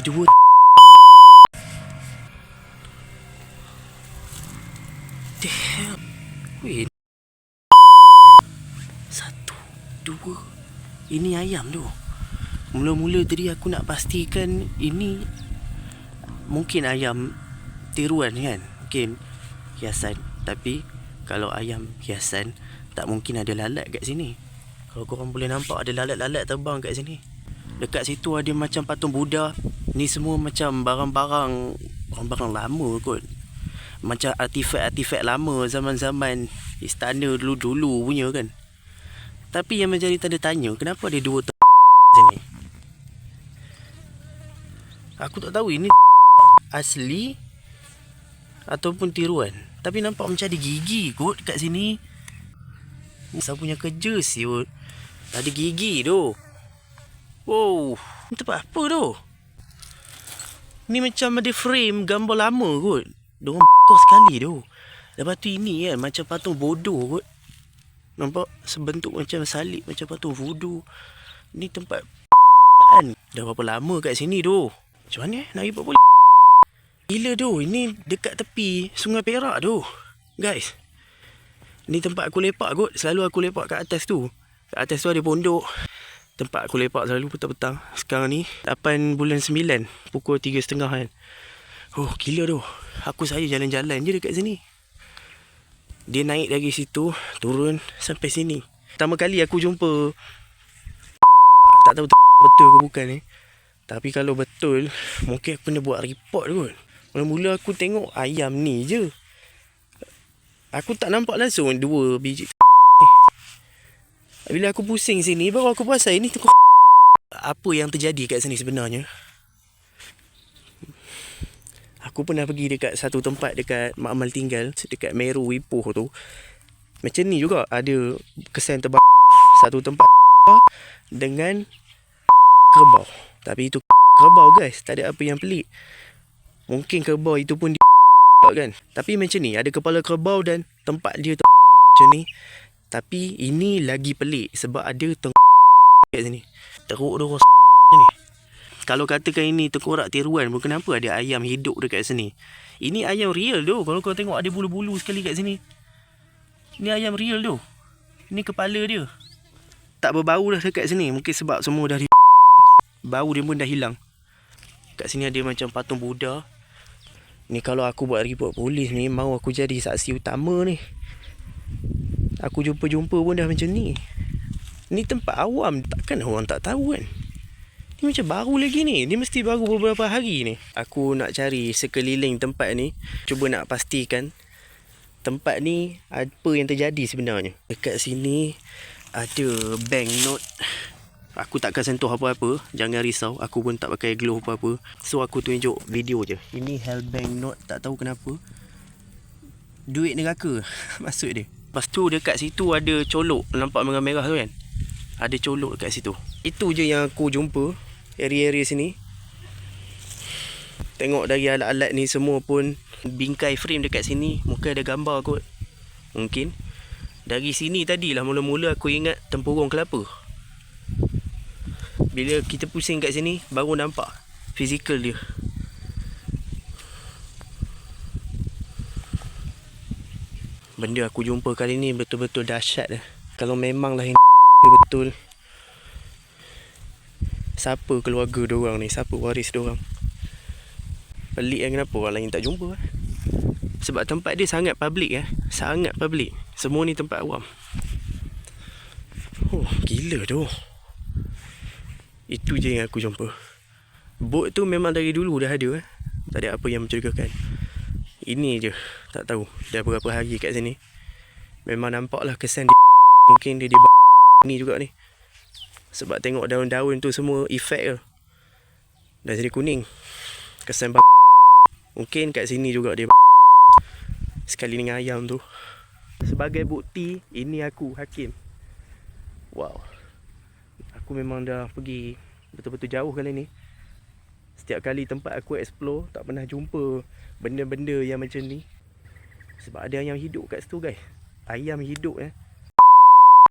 dua. The hell. Wait. Satu, dua. Ini ayam tu. Mula-mula tadi aku nak pastikan ini mungkin ayam tiruan kan, mungkin hiasan. Tapi kalau ayam hiasan, tak mungkin ada lalat kat sini. Kalau korang boleh nampak ada lalat-lalat terbang kat sini. Dekat situ ada macam patung Buddha. Ni semua macam barang-barang lama kot. Macam artifak-artifak lama zaman-zaman istana dulu-dulu punya kan. Tapi yang menjadi tanda tanya, kenapa ada dua sini? Aku tak tahu ini asli ataupun tiruan. Tapi nampak macam ada gigi kot kat sini. Saya punya kerja siut. Ada gigi tu. Wow, ni tempat apa tu? Ni macam ada frame gambar lama kot. Diorang kos sekali tu. Lepas tu ini kan macam patung bodoh kot. Nampak sebentuk macam salib, macam patung voodoo. Ni tempat kan. Dah berapa lama kat sini tu? Macam mana nak pergi polis? Gila tu, ini dekat tepi Sungai Perak tu. Guys, ni tempat aku lepak kot. Selalu aku lepak kat atas tu. Kat atas tu ada pondok. Tempat aku lepak selalu petang-petang. Sekarang ni 8 bulan 9, pukul 3.30 kan. Oh gila tu. Aku saya jalan-jalan je dekat sini. Dia naik dari situ, turun sampai sini. Pertama kali aku jumpa. Tak tahu betul ke bukan ni. Tapi kalau betul, mungkin aku kena buat report kot. Mula-mula aku tengok ayam ni je. Aku tak nampak langsung dua biji. Bila aku pusing sini, baru aku perasan ini tengok. Apa yang terjadi kat sini sebenarnya. Aku pernah pergi dekat satu tempat dekat Mak Amal tinggal, dekat Meru Ipoh tu. Macam ni juga ada kesan terbang. Satu tempat dengan kerbau. Tapi itu kerbau guys, tak ada apa yang pelik. Mungkin kerbau itu pun kan. Tapi macam ni, ada kepala kerbau dan tempat dia macam ni. Tapi ini lagi pelik sebab ada kat sini. Teruk tu ni. Kalau katakan ini tengkorak tiruan pun, kenapa ada ayam hidup dekat sini? Ini ayam real tu. Kalau kau tengok ada bulu-bulu sekali kat sini. Ini ayam real tu. Ini kepala dia. Tak berbau dah dekat sini. Mungkin sebab semua dah bau dia pun dah hilang. Kat sini ada macam patung Buddha. Ni kalau aku buat report polis ni, mau aku jadi saksi utama ni. Aku jumpa-jumpa pun dah macam ni. Ni tempat awam, takkan orang tak tahu kan. Ni macam baru lagi ni. Ni mesti baru beberapa hari ni. Aku nak cari sekeliling tempat ni. Cuba nak pastikan tempat ni apa yang terjadi sebenarnya. Dekat sini ada bank note. Aku takkan sentuh apa-apa. Jangan risau. Aku pun tak pakai glove apa-apa. So aku tunjuk video je. Ini hell bank note. Tak tahu kenapa. Duit neraka maksud dia. Lepas tu dekat situ ada colok. Nampak merah-merah tu kan. Ada colok dekat situ. Itu je yang aku jumpa. Area-area sini. Tengok dari alat-alat ni semua pun. Bingkai frame dekat sini. Mungkin ada gambar kot. Mungkin. Dari sini tadilah mula-mula aku ingat tempurung kelapa. Bila kita pusing kat sini, baru nampak fizikal dia. Benda aku jumpa kali ni betul-betul dahsyat dah. Kalau memanglah ini betul, siapa keluarga diorang ni? Siapa waris diorang? Pelik kan kenapa orang lain tak jumpa. Sebab tempat dia sangat public sangat public. Semua ni tempat awam. Oh, gila tu. Itu je yang aku jumpa. Bot tu memang dari dulu dah ada Tak ada apa yang mencurigakan. Ini je, tak tahu dah berapa hari kat sini. Memang nampaklah kesan dia. Mungkin dia ni juga ni. Sebab tengok daun-daun tu semua efek ke. Dah jadi kuning. Kesan mungkin kat sini juga dia sekali dengan ayam tu. Sebagai bukti, ini aku Hakim. Wow. Aku memang dah pergi betul-betul jauh kali ni. Setiap kali tempat aku explore, tak pernah jumpa benda-benda yang macam ni. Sebab ada ayam hidup kat situ guys. Ayam hidup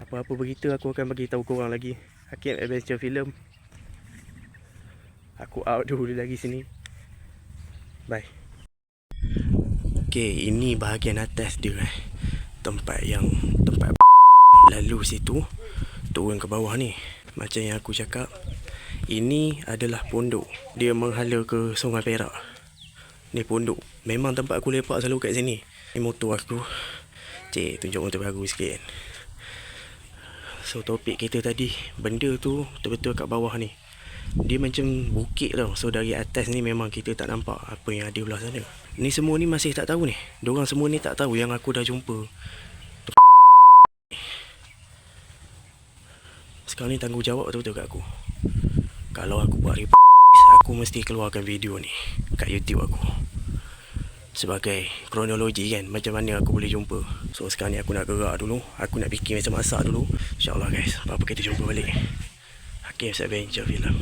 Apa-apa berita aku akan bagi tahu korang lagi. Hakim Adventure Film. Aku out dulu lagi sini. Bye. Okay, ini bahagian atas dia tempat lalu situ turun ke bawah ni. Macam yang aku cakap, ini adalah pondok. Dia menghala ke Sungai Perak. Ni pondok. Memang tempat aku lepak selalu kat sini. Ni motor aku. Cik, tunjuk motor baru sikit. So topik kita tadi, benda tu betul-betul kat bawah ni. Dia macam bukit tau. So dari atas ni memang kita tak nampak apa yang ada belah sana. Ni semua ni masih tak tahu ni. Diorang semua ni tak tahu yang aku dah jumpa. Sekarang ni tanggungjawab betul-betul kat aku. Kalau aku buat report, aku mesti keluarkan video ni kat YouTube aku. Sebagai kronologi kan, macam mana aku boleh jumpa. So sekarang ni aku nak gerak dulu. Aku nak fikir macam masak dulu. InsyaAllah guys, apa-apa kita jumpa balik. Hakim's Adventure Film.